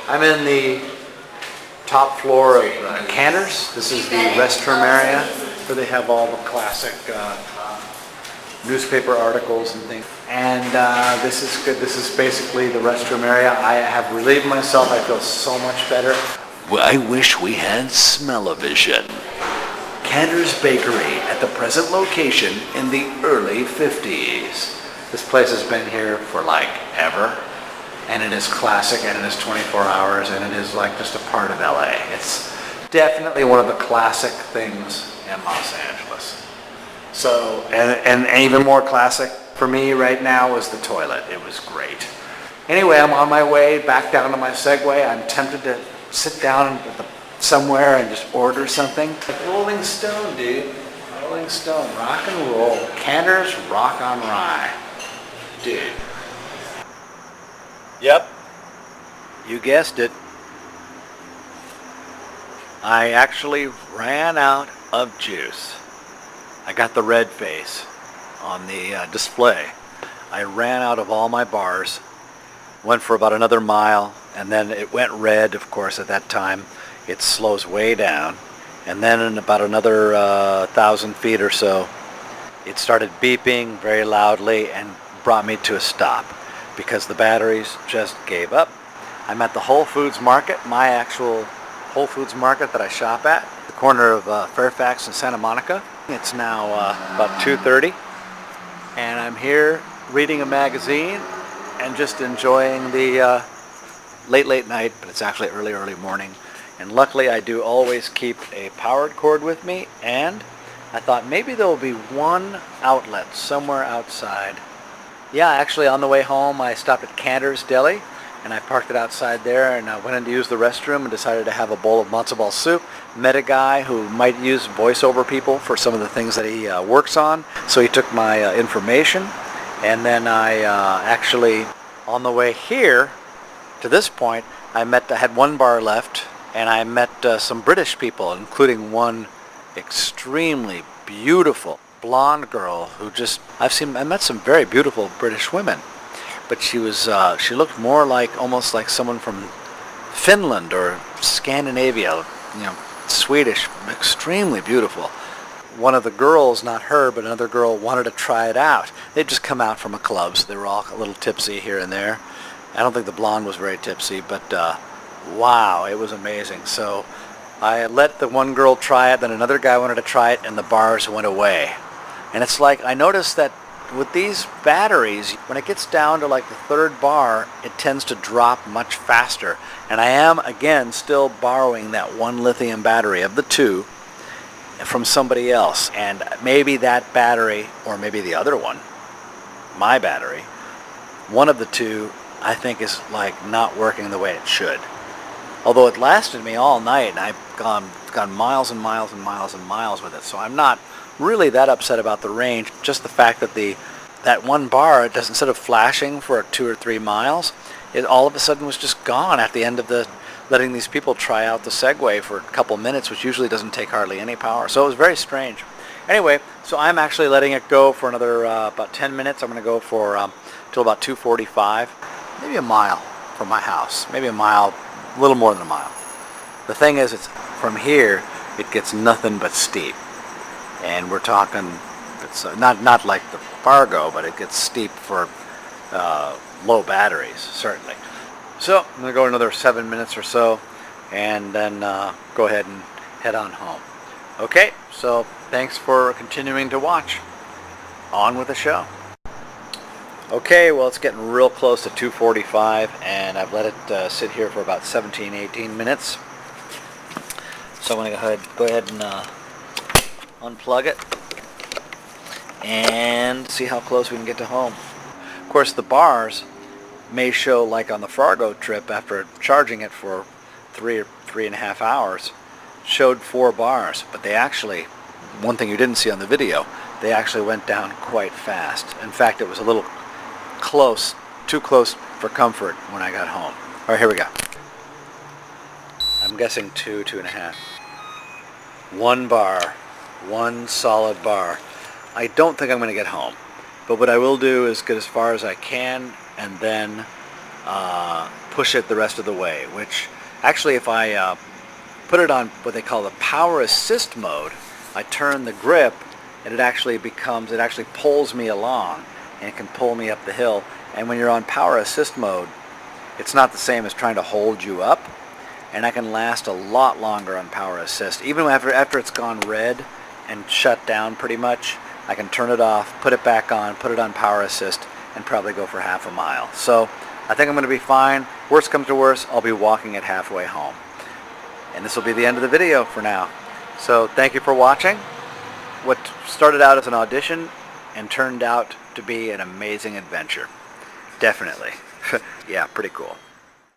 I'm in the top floor of Canter's. This is the restroom area where they have all the classic newspaper articles and things. And this is good. This is basically the restroom area. I have relieved myself. I feel so much better. Well, I wish we had smell-o-vision. Canter's Bakery at the present location in the early 50s. This place has been here for like ever. And it is classic, and it is 24 hours, and it is like just a part of LA. It's definitely one of the classic things in Los Angeles. So, and even more classic for me right now is the toilet. It was great. Anyway, I'm on my way back down to my Segway. I'm tempted to sit down somewhere and just order something. Like Rolling Stone, dude. Rolling Stone, rock and roll. Canter's Rock on Rye. Dude. Yep, you guessed it. I actually ran out of juice. I got the red face on the display. I ran out of all my bars, went for about another mile, and then it went red, of course, at that time. It slows way down. And then in about another 1,000 feet or so, it started beeping very loudly and brought me to a stop, because the batteries just gave up. I'm at the Whole Foods Market, my actual Whole Foods Market that I shop at, the corner of Fairfax and Santa Monica. It's now about 2:30, and I'm here reading a magazine and just enjoying the late night, but it's actually early morning. And luckily I do always keep a powered cord with me, and I thought maybe there will be one outlet somewhere outside. Yeah, actually on the way home I stopped at Canter's Deli and I parked it outside there, and I went in to use the restroom and decided to have a bowl of matzo ball soup. Met a guy who might use voiceover people for some of the things that he works on, so he took my information, and then I actually, on the way here to this point, I had one bar left, and I met some British people, including one extremely beautiful blonde girl who I met some very beautiful British women, but she looked more almost like someone from Finland or Scandinavia, Swedish, extremely beautiful. One of the girls, not her, but another girl, wanted to try it out. They'd just come out from a club, so they were all a little tipsy here and there. I don't think the blonde was very tipsy, but wow, it was amazing. So I let the one girl try it, then another guy wanted to try it, and the bars went away. And it's like, I noticed that with these batteries, when it gets down to like the third bar, it tends to drop much faster. And I am, again, still borrowing that one lithium battery of the two from somebody else. And maybe that battery, or maybe the other one, my battery, one of the two, I think is like not working the way it should. Although it lasted me all night, and I've gone miles and miles and miles and miles with it, so I'm not really that upset about the range. Just the fact that that one bar, instead of flashing for 2 or 3 miles, it all of a sudden was just gone at the end of letting these people try out the Segway for a couple minutes, which usually doesn't take hardly any power. So it was very strange. Anyway, so I'm actually letting it go for another about 10 minutes. I'm going to go for till about 2:45, maybe a mile from my house, maybe a mile, a little more than a mile. The thing is, it's from here, it gets nothing but steep. And we're talking, it's not like the Fargo, but it gets steep for low batteries, certainly. So I'm going to go another 7 minutes or so, and then go ahead and head on home. Okay, so thanks for continuing to watch. On with the show. Okay, well, it's getting real close to 2:45, and I've let it sit here for about 17-18 minutes. So I'm going to go ahead and unplug it and see how close we can get to home. Of course, the bars may show, like on the Fargo trip, after charging it for 3 or 3.5 hours, showed 4 bars, but they actually, one thing you didn't see on the video, they actually went down quite fast. In fact, it was a little close, too close for comfort when I got home. All right, here we go. I'm guessing 2.5. 1 bar, 1 solid bar. I don't think I'm going to get home, but what I will do is get as far as I can, and then push it the rest of the way, which actually if I put it on what they call the power assist mode, I turn the grip and it actually pulls me along and can pull me up the hill. And when you're on power assist mode, it's not the same as trying to hold you up, and I can last a lot longer on power assist. Even after it's gone red and shut down pretty much, I can turn it off, put it back on, put it on power assist, and probably go for half a mile. So I think I'm going to be fine. Worst comes to worst, I'll be walking it halfway home. And this will be the end of the video for now. So thank you for watching. What started out as an audition and turned out to be an amazing adventure. Definitely. Yeah, pretty cool.